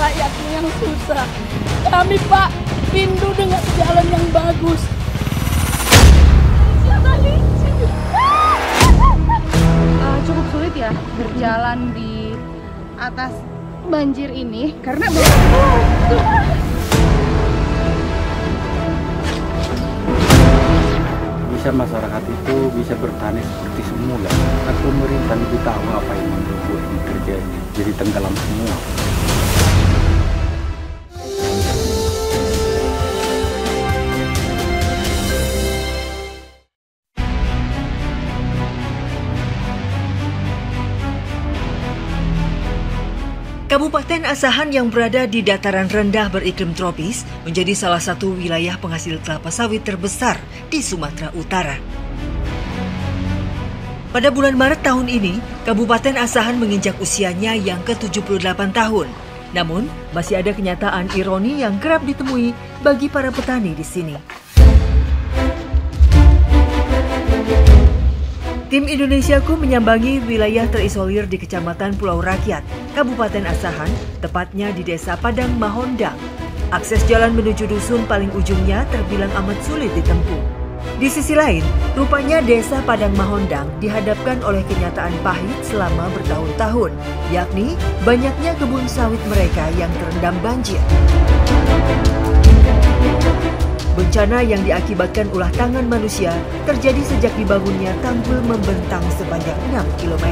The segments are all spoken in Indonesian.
rakyatnya yang susah. Kami, Pak, rindu dengan jalan yang bagus. Cukup sulit ya berjalan di atas banjir ini karena bisa masyarakat itu bisa bertani seperti semula. Atau pemerintah lebih tahu apa yang membuat ini terjadi, jadi tenggelam semua. Kabupaten Asahan yang berada di dataran rendah beriklim tropis menjadi salah satu wilayah penghasil kelapa sawit terbesar di Sumatera Utara. Pada bulan Maret tahun ini, Kabupaten Asahan menginjak usianya yang ke-78 tahun. Namun, masih ada kenyataan ironi yang kerap ditemui bagi para petani di sini. Tim Indonesiaku menyambangi wilayah terisolir di Kecamatan Pulau Rakyat, Kabupaten Asahan, tepatnya di Desa Padang Mahondang. Akses jalan menuju dusun paling ujungnya terbilang amat sulit ditempuh. Di sisi lain, rupanya Desa Padang Mahondang dihadapkan oleh kenyataan pahit selama bertahun-tahun, yakni banyaknya kebun sawit mereka yang terendam banjir. Bencana yang diakibatkan ulah tangan manusia terjadi sejak dibangunnya tanggul membentang sepanjang 6 km.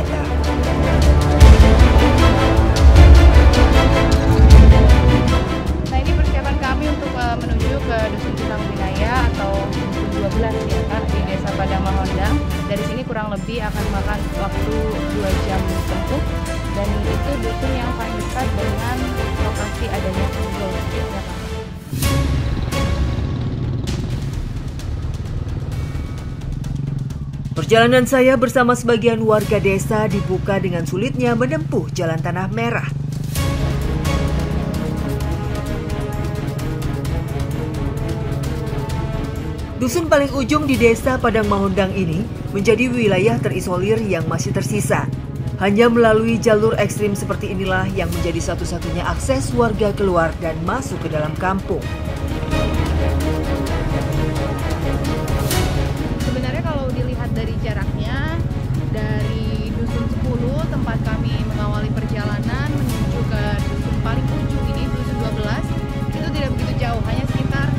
Nah, ini persiapan kami untuk menuju ke Dusun Citang Winaya atau Dusun 12 ya Kak, di Desa Padang Mahondang. Dari sini kurang lebih akan makan waktu 2 jam tempuh, dan itu dusun yang paling dekat dengan lokasi adanya tanggul ya Kak. Perjalanan saya bersama sebagian warga desa dibuka dengan sulitnya menempuh jalan tanah merah. Dusun paling ujung di Desa Padang Mahondang ini menjadi wilayah terisolir yang masih tersisa. Hanya melalui jalur ekstrim seperti inilah yang menjadi satu-satunya akses warga keluar dan masuk ke dalam kampung. Dari jaraknya, dari Dusun 10 tempat kami mengawali perjalanan menuju ke dusun paling ujung ini, Dusun 12, itu tidak begitu jauh, hanya sekitar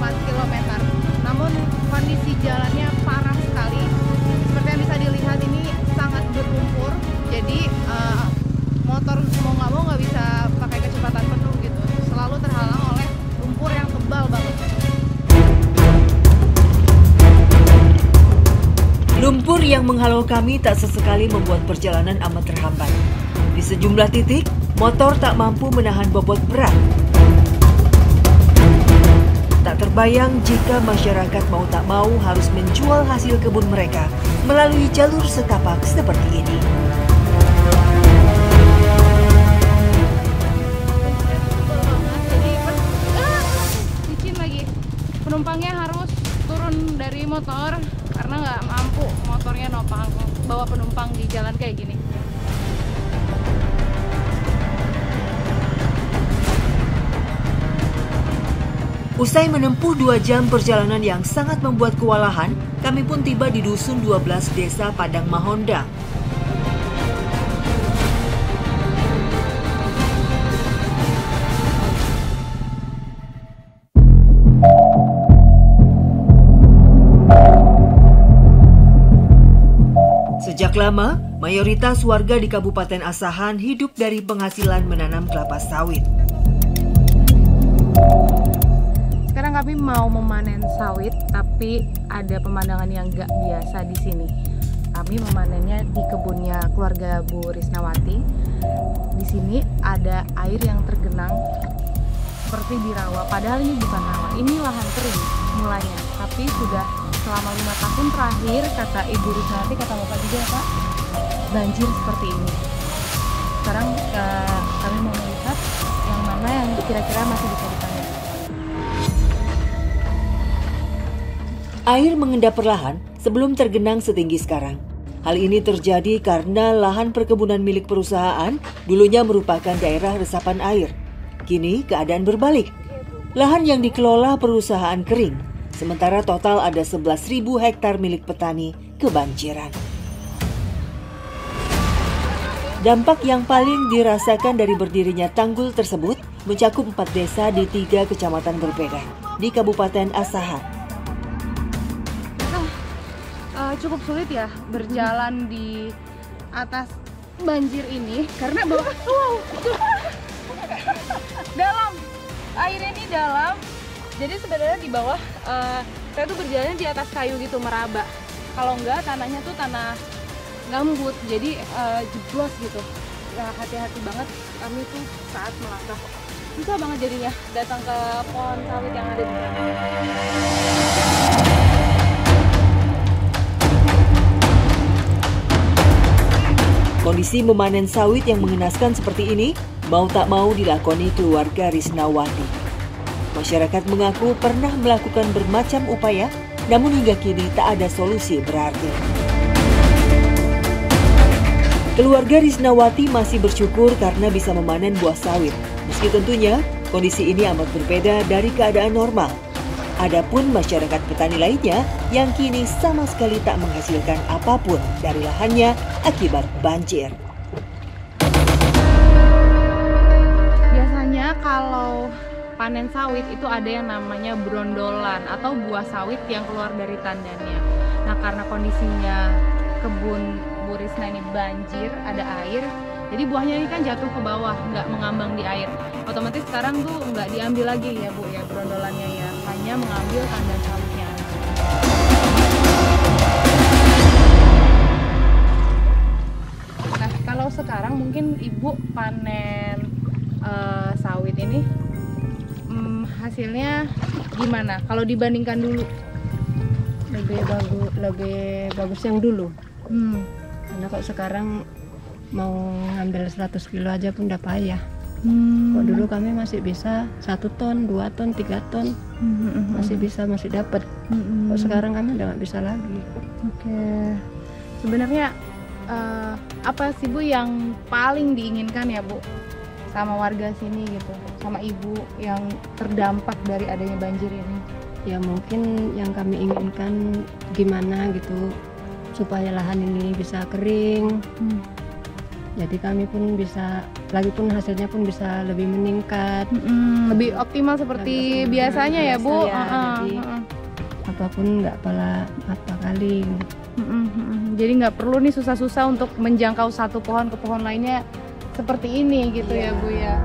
4 km. Namun kondisi jalannya parah sekali. Seperti yang bisa dilihat ini sangat berlumpur, jadi motor mau nggak bisa pakai kecepatan penuh gitu. Selalu terhalang oleh lumpur yang tebal banget. Lumpur yang menghalau kami tak sesekali membuat perjalanan amat terhambat. Di sejumlah titik, motor tak mampu menahan bobot berat. Tak terbayang jika masyarakat mau tak mau harus menjual hasil kebun mereka melalui jalur setapak seperti ini. Licin lagi. Penumpangnya harus turun dari motor karena nggak mampu motornya nopang bawa penumpang di jalan kayak gini. Usai menempuh 2 jam perjalanan yang sangat membuat kewalahan, kami pun tiba di Dusun 12 Desa Padang Mahondang. Sejak lama, mayoritas warga di Kabupaten Asahan hidup dari penghasilan menanam kelapa sawit. Sekarang kami mau memanen sawit, tapi ada pemandangan yang gak biasa di sini. Kami memanennya di kebunnya keluarga Bu Risnawati. Di sini ada air yang tergenang seperti di rawa, padahal ini bukan rawa, ini lahan kering mulanya, tapi sudah selama 5 tahun terakhir, kata Ibu Risnawati, kata Bapak juga Pak, banjir seperti ini. Sekarang kami mau melihat yang mana yang kira-kira masih bisa dipanen. Air mengendap perlahan sebelum tergenang setinggi sekarang. Hal ini terjadi karena lahan perkebunan milik perusahaan dulunya merupakan daerah resapan air. Kini keadaan berbalik. Lahan yang dikelola perusahaan kering, sementara total ada 11.000 hektar milik petani kebanjiran. Dampak yang paling dirasakan dari berdirinya tanggul tersebut mencakup 4 desa di 3 kecamatan berbeda di Kabupaten Asahan. Cukup sulit ya berjalan di atas banjir ini karena dalam airnya ini dalam. Jadi sebenarnya di bawah saya tuh berjalannya di atas kayu gitu, meraba. Kalau enggak tanahnya tuh tanah gambut, jadi jeblos gitu. Nah, hati-hati banget kami tuh saat melangkah. Susah banget jadinya datang ke pohon sawit yang ada di sana. Kondisi memanen sawit yang mengenaskan seperti ini mau tak mau dilakoni keluarga Risnawati. Masyarakat mengaku pernah melakukan bermacam upaya, namun hingga kini tak ada solusi berarti. Keluarga Risnawati masih bersyukur karena bisa memanen buah sawit. Meski tentunya kondisi ini amat berbeda dari keadaan normal. Adapun masyarakat petani lainnya yang kini sama sekali tak menghasilkan apapun dari lahannya akibat banjir. Biasanya kalau panen sawit itu ada yang namanya brondolan atau buah sawit yang keluar dari tandannya. Nah, karena kondisinya kebun Bu Risna ini banjir, ada air, jadi buahnya ini kan jatuh ke bawah, nggak mengambang di air. Otomatis sekarang tuh nggak diambil lagi ya Bu ya brondolannya ya, hanya mengambil tandan sawitnya. Nah, kalau sekarang mungkin Ibu panen sawit ini hasilnya gimana kalau dibandingkan dulu? Lebih bagus yang dulu. Karena kok sekarang mau ngambil 100 kilo aja pun udah payah. Kok dulu kami masih bisa 1 ton, 2 ton, 3 ton, masih bisa, masih dapat. Kok sekarang kami udah nggak bisa lagi. Oke. Sebenarnya apa sih Bu yang paling diinginkan ya Bu sama warga sini gitu, sama Ibu yang terdampak dari adanya banjir ini? Ya mungkin yang kami inginkan gimana gitu supaya lahan ini bisa kering. Jadi kami pun bisa, lagi pun hasilnya pun bisa lebih meningkat, lebih optimal seperti lebih biasanya ya Bu. Jadi apapun nggak apa kali. Jadi nggak perlu nih susah-susah untuk menjangkau satu pohon ke pohon lainnya seperti ini gitu ya Bu ya.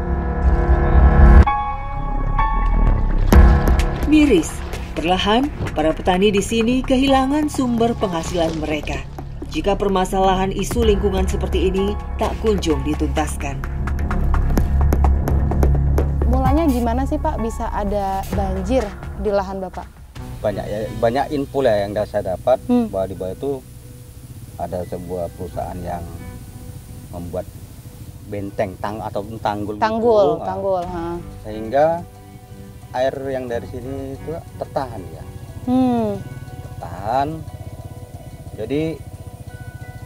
Miris, perlahan para petani di sini kehilangan sumber penghasilan mereka. Jika permasalahan isu lingkungan seperti ini tak kunjung dituntaskan. Mulanya gimana sih Pak bisa ada banjir di lahan Bapak? Banyak info lah yang saya dapat bahwa di bawah itu ada sebuah perusahaan yang membuat benteng atau tanggul. Sehingga air yang dari sini itu tertahan ya. Tertahan. Jadi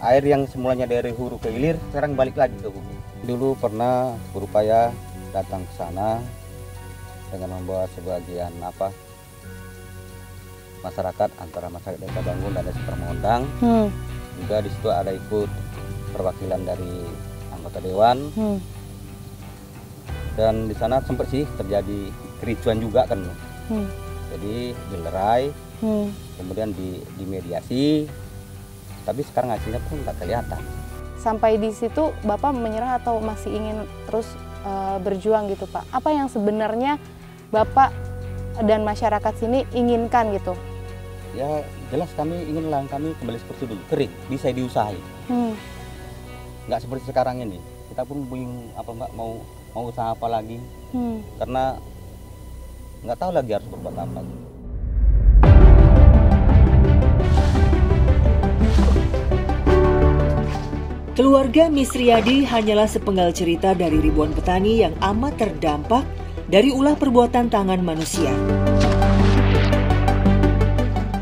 air yang semulanya dari hulu ke hilir sekarang balik lagi ke hulu. Dulu pernah berupaya datang ke sana dengan membawa sebagian masyarakat, antara masyarakat Desa Bangun dan Desa Permondang. Juga di situ ada ikut perwakilan dari anggota dewan. Dan di sana sempat sih terjadi kericuan juga kan. Jadi dilerai, kemudian dimediasi, tapi sekarang hasilnya pun nggak kelihatan. Sampai di situ Bapak menyerah atau masih ingin terus berjuang gitu Pak? Apa yang sebenarnya Bapak dan masyarakat sini inginkan gitu? Ya jelas kami ingin lahan kami kembali seperti dulu, kering, bisa diusahain. Nggak seperti sekarang ini. Kita pun bingung mau usaha apa lagi, karena nggak tahu lagi harus berbuat apa. Keluarga Misriadi hanyalah sepenggal cerita dari ribuan petani yang amat terdampak dari ulah perbuatan tangan manusia.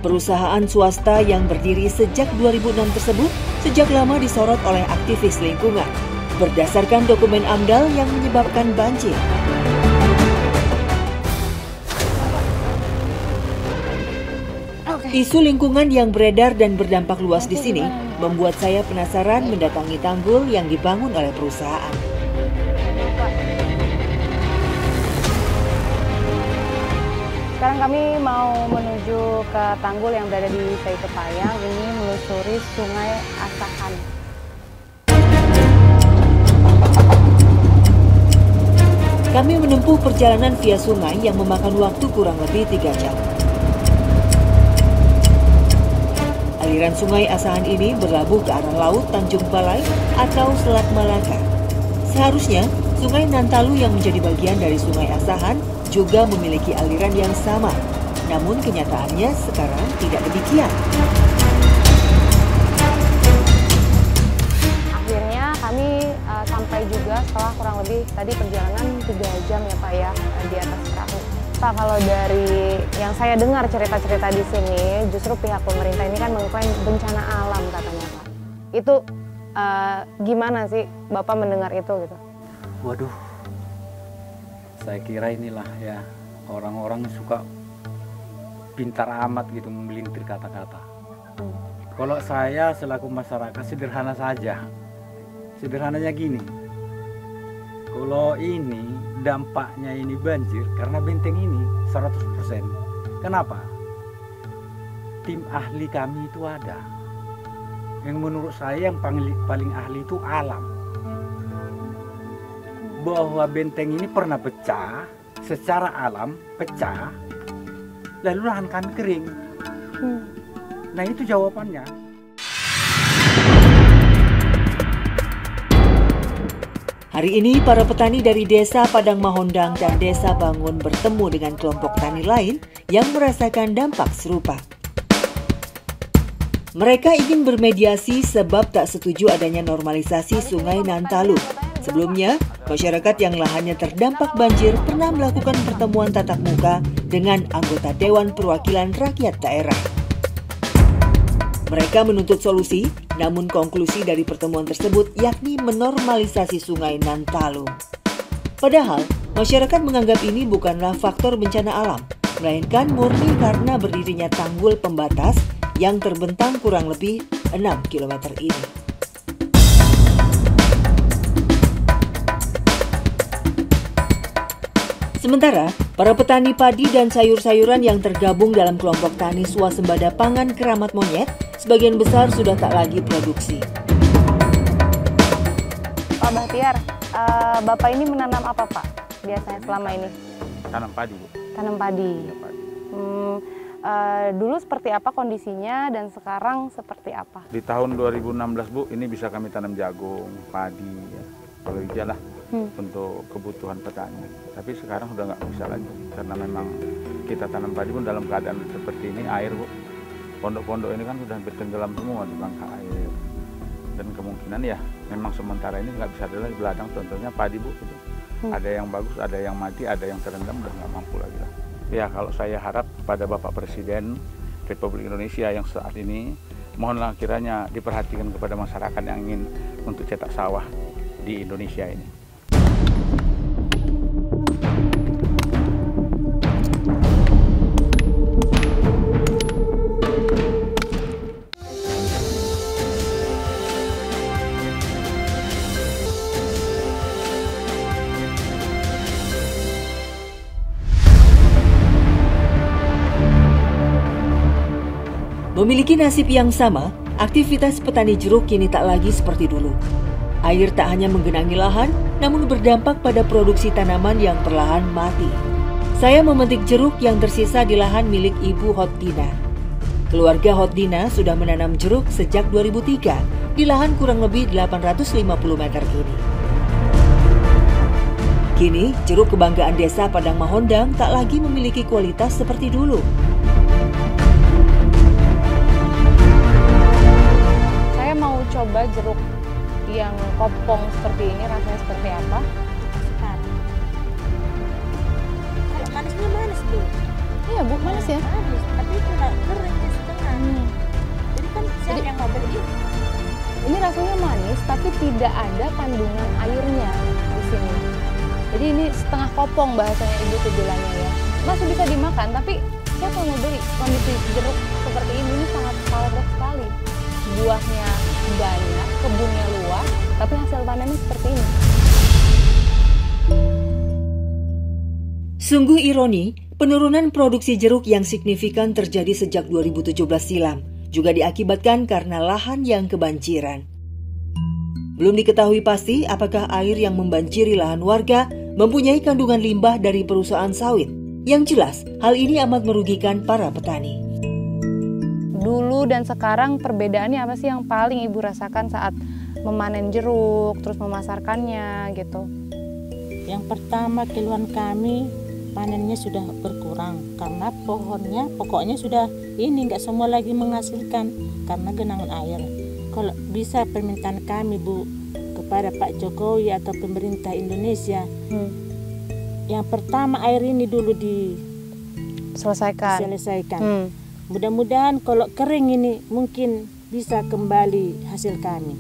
Perusahaan swasta yang berdiri sejak 2006 tersebut sejak lama disorot oleh aktivis lingkungan berdasarkan dokumen AMDAL yang menyebabkan banjir. Isu lingkungan yang beredar dan berdampak luas di sini membuat saya penasaran mendatangi tanggul yang dibangun oleh perusahaan. Sekarang kami mau menuju ke tanggul yang berada di Saitepayang, ini melusuri Sungai Asahan. Kami menempuh perjalanan via sungai yang memakan waktu kurang lebih 3 jam. Aliran Sungai Asahan ini berlabuh ke arah laut Tanjung Balai atau Selat Malaka. Seharusnya, Sungai Nantalu yang menjadi bagian dari Sungai Asahan juga memiliki aliran yang sama. Namun kenyataannya sekarang tidak demikian. Akhirnya kami sampai juga setelah kurang lebih tadi perjalanan 3 jam ya Pak ya di atas perahu. Pak, kalau dari yang saya dengar cerita-cerita di sini, justru pihak pemerintah ini kan mengklaim bencana alam katanya Pak. Itu gimana sih Bapak mendengar itu gitu? Waduh, saya kira inilah ya orang-orang suka pintar amat gitu memelintir kata-kata. Kalau saya selaku masyarakat sederhana saja. Sederhananya gini, kalau ini dampaknya ini banjir karena benteng ini 100%. Kenapa? Tim ahli kami itu ada. Yang menurut saya yang paling ahli itu alam. Bahwa benteng ini pernah pecah, secara alam pecah, lalu lahan kami kering. Nah itu jawabannya. Hari ini para petani dari Desa Padang Mahondang dan Desa Bangun bertemu dengan kelompok tani lain yang merasakan dampak serupa. Mereka ingin bermediasi sebab tak setuju adanya normalisasi Sungai Nantalu. Sebelumnya, masyarakat yang lahannya terdampak banjir pernah melakukan pertemuan tatap muka dengan anggota Dewan Perwakilan Rakyat Daerah. Mereka menuntut solusi, namun konklusi dari pertemuan tersebut yakni menormalisasi Sungai Nantalu. Padahal, masyarakat menganggap ini bukanlah faktor bencana alam, melainkan murni karena berdirinya tanggul pembatas yang terbentang kurang lebih 6 km ini. Sementara, para petani padi dan sayur-sayuran yang tergabung dalam kelompok tani swasembada pangan Keramat Monyet sebagian besar sudah tak lagi produksi. Pak Bahtiar, Bapak ini menanam apa Pak biasanya selama ini? Tanam padi, Bu. Tanam padi. Ya, padi. Dulu seperti apa kondisinya dan sekarang seperti apa? Di tahun 2016 Bu, ini bisa kami tanam jagung, padi, ya. Kalau ijalah untuk kebutuhan petani. Tapi sekarang sudah nggak bisa lagi karena memang kita tanam padi pun dalam keadaan seperti ini, air Bu. Pondok-pondok ini kan sudah hampir tenggelam semua di bangka air. Dan kemungkinan ya memang sementara ini nggak bisa ada lagi beladang, contohnya padi Bu. Gitu. Ada yang bagus, ada yang mati, ada yang terendam, udah nggak mampu lagi lah. Ya kalau saya harap pada Bapak Presiden Republik Indonesia yang saat ini, mohonlah kiranya diperhatikan kepada masyarakat yang ingin untuk cetak sawah di Indonesia ini. Memiliki nasib yang sama, aktivitas petani jeruk kini tak lagi seperti dulu. Air tak hanya menggenangi lahan, namun berdampak pada produksi tanaman yang perlahan mati. Saya memetik jeruk yang tersisa di lahan milik Ibu Hotdina. Keluarga Hotdina sudah menanam jeruk sejak 2003 di lahan kurang lebih 850 meter ini. Kini, jeruk kebanggaan Desa Padang Mahondang tak lagi memiliki kualitas seperti dulu. Coba jeruk yang kopong seperti ini rasanya seperti apa? Manisnya manis Bu. Iya Bu, manis ya? Manis, tapi itu nggak kering di setengah. Jadi kan siapa yang mau beli? Ini rasanya manis tapi tidak ada kandungan airnya di sini. Jadi ini setengah kopong bahasanya Ibu tuh bilangnya ya. Masih bisa dimakan tapi siapa yang mau beli kondisi jeruk seperti ini sangat paradoks sekali. Buahnya banyak, kebunnya luas, tapi hasil panennya seperti ini. Sungguh ironi, penurunan produksi jeruk yang signifikan terjadi sejak 2017 silam, juga diakibatkan karena lahan yang kebanjiran. Belum diketahui pasti apakah air yang membanjiri lahan warga mempunyai kandungan limbah dari perusahaan sawit. Yang jelas, hal ini amat merugikan para petani. Dulu dan sekarang perbedaannya apa sih yang paling Ibu rasakan saat memanen jeruk, terus memasarkannya gitu? Yang pertama keluhan kami, panennya sudah berkurang karena pohonnya pokoknya sudah ini nggak semua lagi menghasilkan karena genangan air. Kalau bisa permintaan kami Bu kepada Pak Jokowi atau pemerintah Indonesia, yang pertama air ini dulu diselesaikan. Mudah-mudahan kalau kering ini mungkin bisa kembali hasil kami.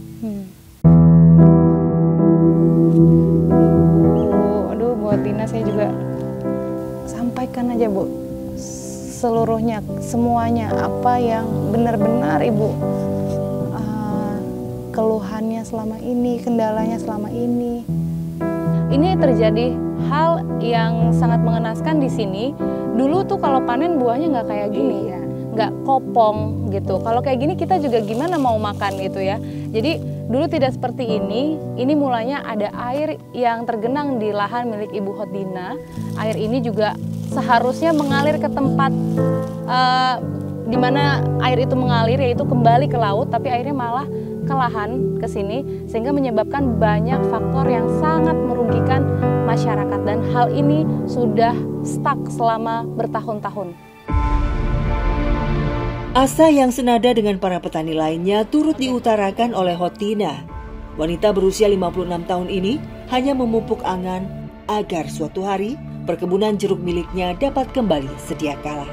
Aduh, buat Dina saya juga sampaikan aja Bu, seluruhnya, semuanya apa yang benar-benar Ibu keluhannya selama ini, kendalanya selama ini. Ini terjadi hal yang sangat mengenaskan di sini. Dulu tuh kalau panen buahnya nggak kayak gini ya, nggak kopong gitu. Kalau kayak gini kita juga gimana mau makan gitu ya. Jadi dulu tidak seperti ini. Ini mulanya ada air yang tergenang di lahan milik Ibu Khotina. Air ini juga seharusnya mengalir ke tempat di mana air itu mengalir, yaitu kembali ke laut, tapi airnya malah ke lahan, ke sini, sehingga menyebabkan banyak faktor yang sangat merugikan masyarakat, dan hal ini sudah stuck selama bertahun-tahun. Asa yang senada dengan para petani lainnya turut diutarakan oleh Khotina. Wanita berusia 56 tahun ini hanya memupuk angan agar suatu hari perkebunan jeruk miliknya dapat kembali sedia kala.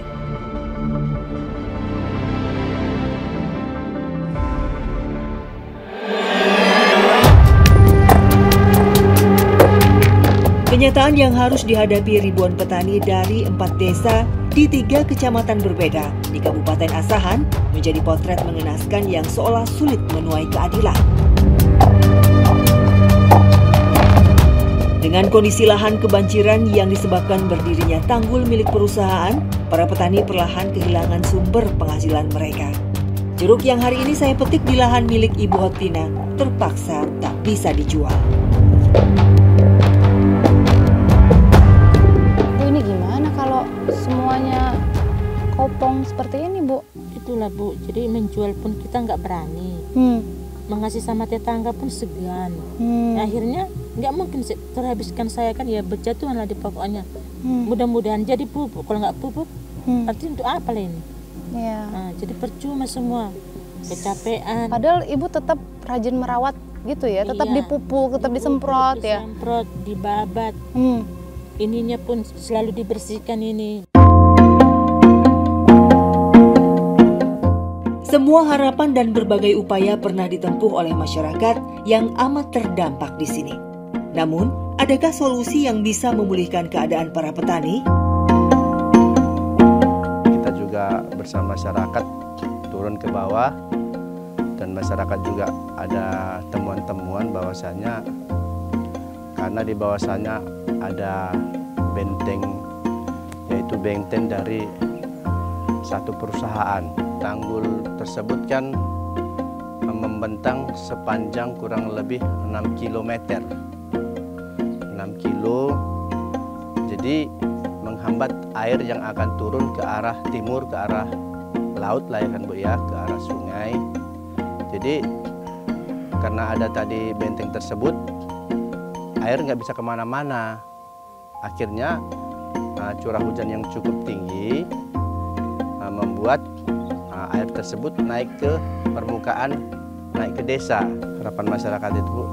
Kenyataan yang harus dihadapi ribuan petani dari 4 desa di 3 kecamatan berbeda di Kabupaten Asahan menjadi potret mengenaskan yang seolah sulit menuai keadilan. Dengan kondisi lahan kebanjiran yang disebabkan berdirinya tanggul milik perusahaan, para petani perlahan kehilangan sumber penghasilan mereka. Jeruk yang hari ini saya petik di lahan milik Ibu Khotina terpaksa tak bisa dijual. Bu, ini gimana kalau semuanya kopong seperti ini, Bu? Itulah Bu, jadi menjual pun kita nggak berani. Mengasih sama tetangga pun segan. Akhirnya nggak mungkin terhabiskan saya kan, ya berjatuhan lah di pokoknya. Mudah-mudahan jadi pupuk, kalau nggak pupuk nanti untuk apa lah ini? Nah, jadi percuma semua, kecapean. Padahal Ibu tetap rajin merawat gitu ya, tetap dipupuk, tetap disemprot ya. Disemprot, dibabat. Ininya pun selalu dibersihkan ini. Semua harapan dan berbagai upaya pernah ditempuh oleh masyarakat yang amat terdampak di sini. Namun, adakah solusi yang bisa memulihkan keadaan para petani? Kita juga bersama masyarakat turun ke bawah, dan masyarakat juga ada temuan-temuan bahwasanya karena di bawahnya ada benteng, yaitu benteng dari satu perusahaan. Tanggul tersebut kan membentang sepanjang kurang lebih 6 km. 6 kilo, jadi menghambat air yang akan turun ke arah timur, ke arah laut lah ya kan Bu ya, ke arah sungai. Jadi karena ada tadi benteng tersebut, air nggak bisa kemana-mana. Akhirnya curah hujan yang cukup tinggi membuat air tersebut naik ke permukaan, naik ke desa. Harapan masyarakat itu Bu,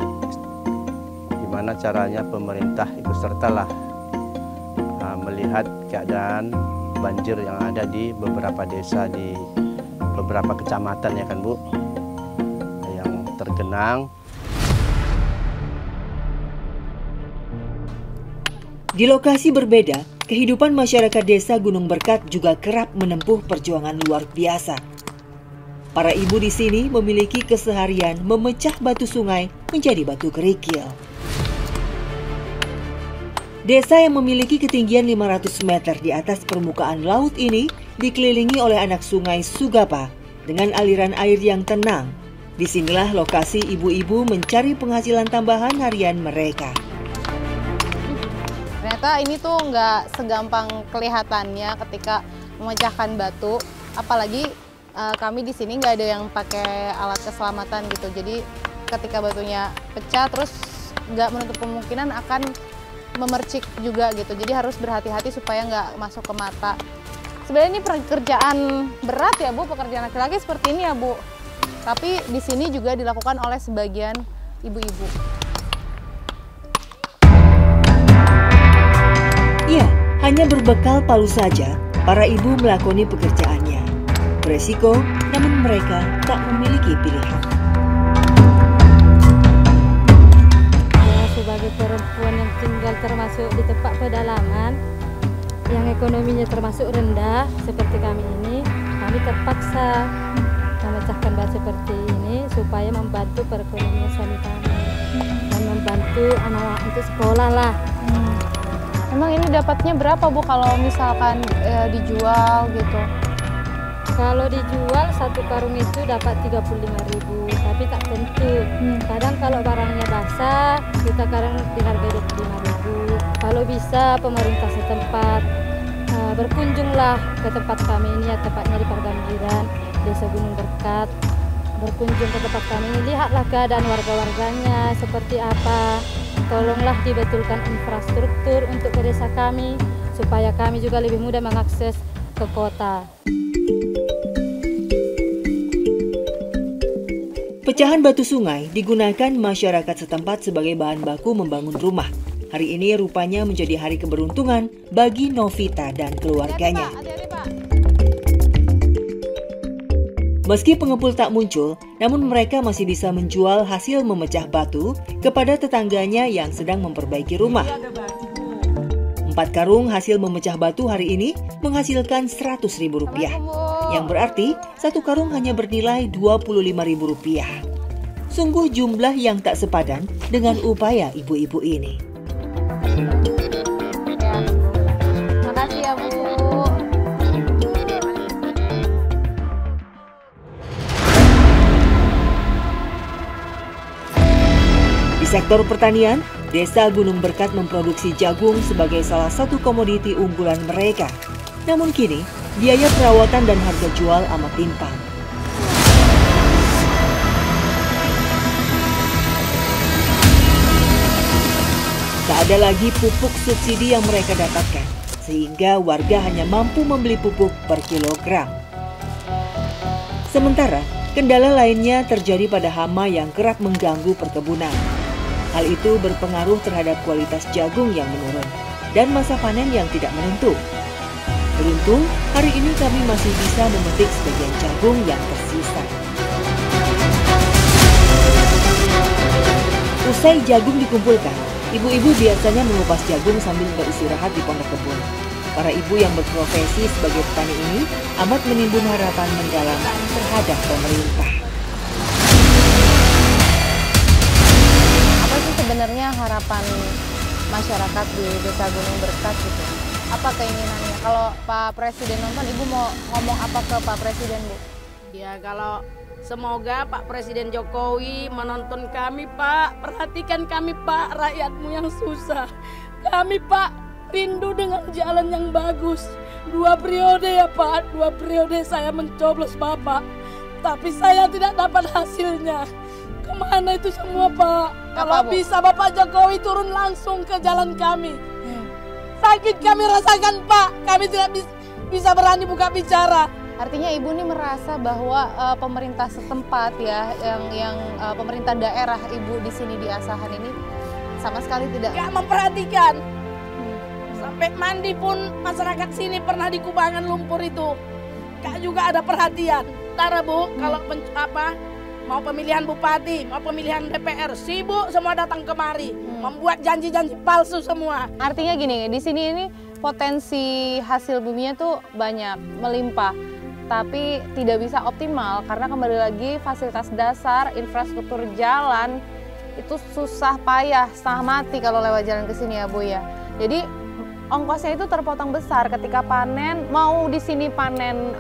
gimana caranya pemerintah ikut sertalah melihat keadaan banjir yang ada di beberapa desa, di beberapa kecamatan ya kan Bu, yang tergenang. Di lokasi berbeda, kehidupan masyarakat desa Gunung Berkat juga kerap menempuh perjuangan luar biasa. Para ibu di sini memiliki keseharian memecah batu sungai menjadi batu kerikil. Desa yang memiliki ketinggian 500 meter di atas permukaan laut ini dikelilingi oleh anak sungai Sugapa dengan aliran air yang tenang. Disinilah lokasi ibu-ibu mencari penghasilan tambahan harian mereka. Ternyata ini tuh nggak segampang kelihatannya ketika memecahkan batu, apalagi kami di sini nggak ada yang pakai alat keselamatan gitu. Jadi ketika batunya pecah terus nggak menutup kemungkinan akan memercik juga gitu. Jadi harus berhati-hati supaya nggak masuk ke mata. Sebenarnya ini pekerjaan berat ya Bu, pekerjaan laki-laki seperti ini ya Bu. Tapi di sini juga dilakukan oleh sebagian ibu-ibu. Ya, hanya berbekal palu saja, para ibu melakoni pekerjaannya. Beresiko, namun mereka tak memiliki pilihan. Ya, sebagai perempuan yang tinggal termasuk di tempat pedalaman, yang ekonominya termasuk rendah seperti kami ini, kami terpaksa memecahkan batu seperti ini supaya membantu perekonomian suami kami dan membantu anak-anak untuk sekolah lah. Emang ini dapatnya berapa Bu kalau misalkan dijual gitu? Kalau dijual satu karung itu dapat 35.000, tapi tak tentu. Kadang kalau barangnya basah, kita kadang dihargai 25.000. Kalau bisa pemerintah setempat berkunjunglah ke tempat kami ini, ya tepatnya di Pergambiran, Desa Gunung Berkat. Berkunjung ke tempat kami ini, lihatlah keadaan warga-warganya seperti apa. Tolonglah dibetulkan infrastruktur untuk ke desa kami, supaya kami juga lebih mudah mengakses ke kota. Pecahan batu sungai digunakan masyarakat setempat sebagai bahan baku membangun rumah. Hari ini rupanya menjadi hari keberuntungan bagi Novita dan keluarganya. Meski pengepul tak muncul, namun mereka masih bisa menjual hasil memecah batu kepada tetangganya yang sedang memperbaiki rumah. 4 karung hasil memecah batu hari ini menghasilkan Rp100.000, yang berarti 1 karung hanya bernilai Rp25.000. Sungguh jumlah yang tak sepadan dengan upaya ibu-ibu ini. Makasih ya Bu. Di sektor pertanian, Desa Gunung Berkat memproduksi jagung sebagai salah satu komoditi unggulan mereka. Namun kini, biaya perawatan dan harga jual amat timpang. Tak ada lagi pupuk subsidi yang mereka dapatkan, sehingga warga hanya mampu membeli pupuk per kilogram. Sementara, kendala lainnya terjadi pada hama yang kerap mengganggu perkebunan. Hal itu berpengaruh terhadap kualitas jagung yang menurun dan masa panen yang tidak menentu. Beruntung, hari ini kami masih bisa memetik sebagian jagung yang tersisa. Usai jagung dikumpulkan, ibu-ibu biasanya mengupas jagung sambil beristirahat di pondok kebun. Para ibu yang berprofesi sebagai petani ini amat menimbun harapan mendalam terhadap pemerintah. Sebenarnya harapan masyarakat di Desa Gunung Berkat gitu. Apa keinginannya? Kalau Pak Presiden nonton, Ibu mau ngomong apa ke Pak Presiden, Bu? Ya, kalau semoga Pak Presiden Jokowi menonton kami, Pak. Perhatikan kami, Pak, rakyatmu yang susah. Kami, Pak, rindu dengan jalan yang bagus. 2 periode ya, Pak. 2 periode saya mencoblos Bapak. Tapi saya tidak dapat hasilnya. Kemana itu semua, Pak? Kalau bisa Bapak Jokowi turun langsung ke jalan kami. Sakit kami rasakan, Pak. Kami tidak bisa berani buka bicara. Artinya Ibu ini merasa bahwa pemerintah setempat ya, yang pemerintah daerah Ibu di sini di Asahan ini sama sekali tidak memperhatikan. Sampai mandi pun masyarakat sini pernah di kubangan lumpur itu. Kak juga ada perhatian. Tara Bu, kalau mau pemilihan bupati, mau pemilihan DPR, sibuk semua datang kemari, membuat janji-janji palsu semua. Artinya gini, di sini ini potensi hasil buminya tuh banyak, melimpah. Tapi tidak bisa optimal karena kembali lagi fasilitas dasar, infrastruktur jalan itu susah payah, setengah mati kalau lewat jalan ke sini ya Bu ya. Jadi ongkosnya itu terpotong besar ketika panen, mau di sini panen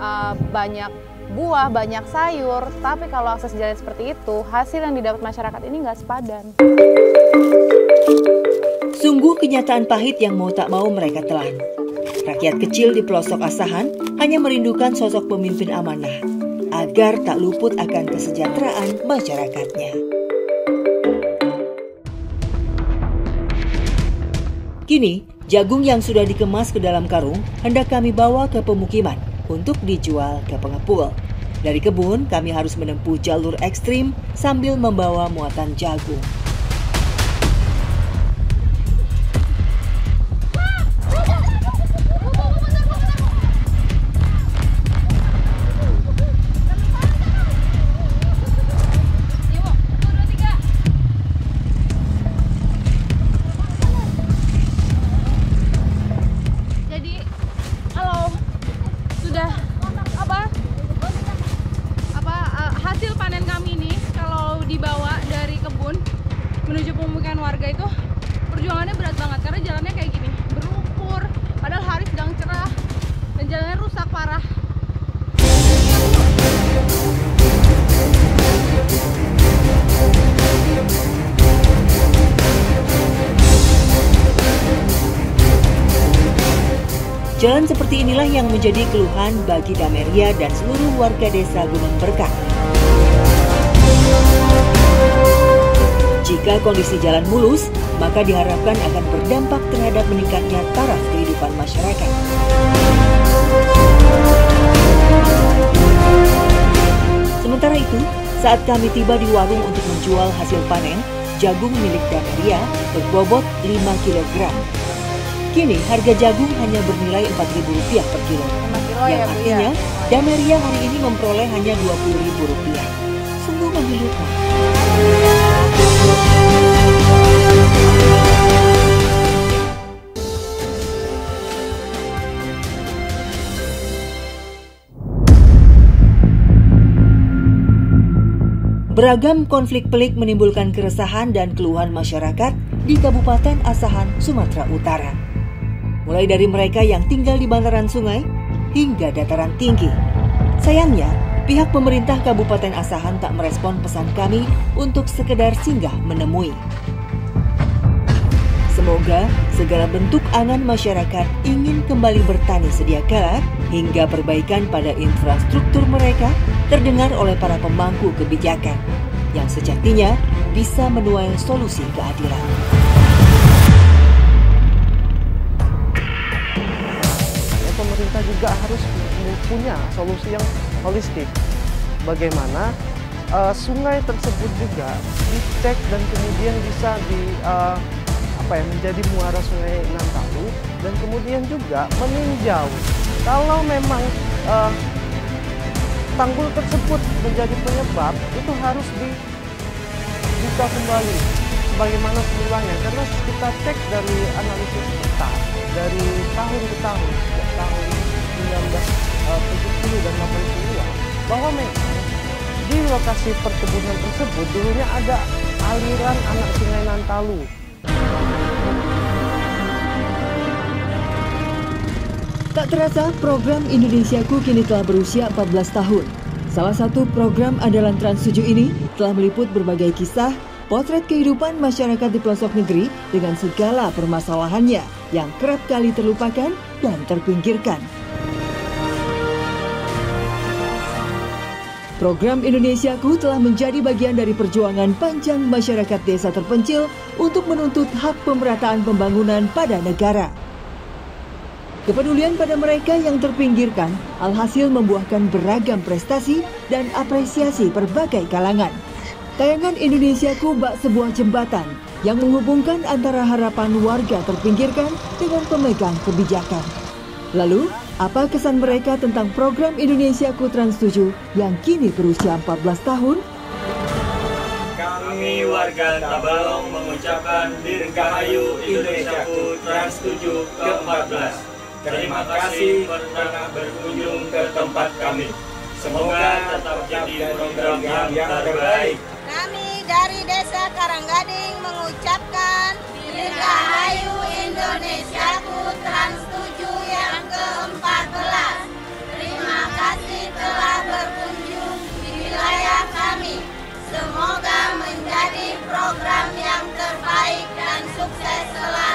banyak buah, banyak sayur, tapi kalau akses jalan seperti itu, hasil yang didapat masyarakat ini nggak sepadan. Sungguh kenyataan pahit yang mau tak mau mereka telan. Rakyat kecil di pelosok Asahan hanya merindukan sosok pemimpin amanah agar tak luput akan kesejahteraan masyarakatnya. Kini, jagung yang sudah dikemas ke dalam karung hendak kami bawa ke pemukiman untuk dijual ke pengepul. Dari kebun, kami harus menempuh jalur ekstrim sambil membawa muatan jagung. Menuju pemukiman warga itu perjuangannya berat banget karena jalannya kayak gini, berlumpur, padahal hari sedang cerah dan jalannya rusak parah. Jalan seperti inilah yang menjadi keluhan bagi Dameria dan seluruh warga desa Gunung Berkah. Jika kondisi jalan mulus, maka diharapkan akan berdampak terhadap meningkatnya taraf kehidupan masyarakat. Sementara itu, saat kami tiba di warung untuk menjual hasil panen, jagung milik Dameria berbobot 5 kg. Kini harga jagung hanya bernilai Rp4.000 per kilo. Yang artinya, Dameria hari ini memperoleh hanya Rp20.000. Sungguh memilukan. Beragam konflik pelik menimbulkan keresahan dan keluhan masyarakat di Kabupaten Asahan, Sumatera Utara. Mulai dari mereka yang tinggal di bantaran sungai hingga dataran tinggi. Sayangnya, pihak pemerintah Kabupaten Asahan tak merespon pesan kami untuk sekedar singgah menemui. Semoga segala bentuk angan masyarakat ingin kembali bertani sedia kala hingga perbaikan pada infrastruktur mereka terdengar oleh para pemangku kebijakan yang sejatinya bisa menuai solusi keadilan. Pemerintah juga harus punya solusi yang holistik. Bagaimana sungai tersebut juga dicek dan kemudian bisa menjadi muara Sungai Nantalu dan kemudian juga meninjau kalau memang tanggul tersebut menjadi penyebab, itu harus dibuka kembali sebagaimana semulanya, karena kita cek dari analisis peta dari tahun ke tahun, sejak tahun 1970 dan 80-an, bahwa memang di lokasi perkebunan tersebut dulunya ada aliran anak Sungai Nantalu. Tak terasa, program Indonesiaku kini telah berusia 14 tahun. Salah satu program andalan Trans 7 ini telah meliput berbagai kisah, potret kehidupan masyarakat di pelosok negeri dengan segala permasalahannya yang kerap kali terlupakan dan terpinggirkan. Program Indonesiaku telah menjadi bagian dari perjuangan panjang masyarakat desa terpencil untuk menuntut hak pemerataan pembangunan pada negara. Kepedulian pada mereka yang terpinggirkan alhasil membuahkan beragam prestasi dan apresiasi berbagai kalangan. Tayangan Indonesiaku bak sebuah jembatan yang menghubungkan antara harapan warga terpinggirkan dengan pemegang kebijakan. Lalu, apa kesan mereka tentang program Indonesiaku Trans 7 yang kini berusia 14 tahun? Kami warga Tabalong mengucapkan Dirgahayu Indonesiaku Trans 7 ke-14. Terima kasih pernah berkunjung ke tempat kami. Semoga tetap jadi program yang terbaik. Kami dari Desa Karanggading mengucapkan Dirgahayu Indonesiaku Trans 7 yang ke-14. Terima kasih telah berkunjung di wilayah kami. Semoga menjadi program yang terbaik dan sukses selalu.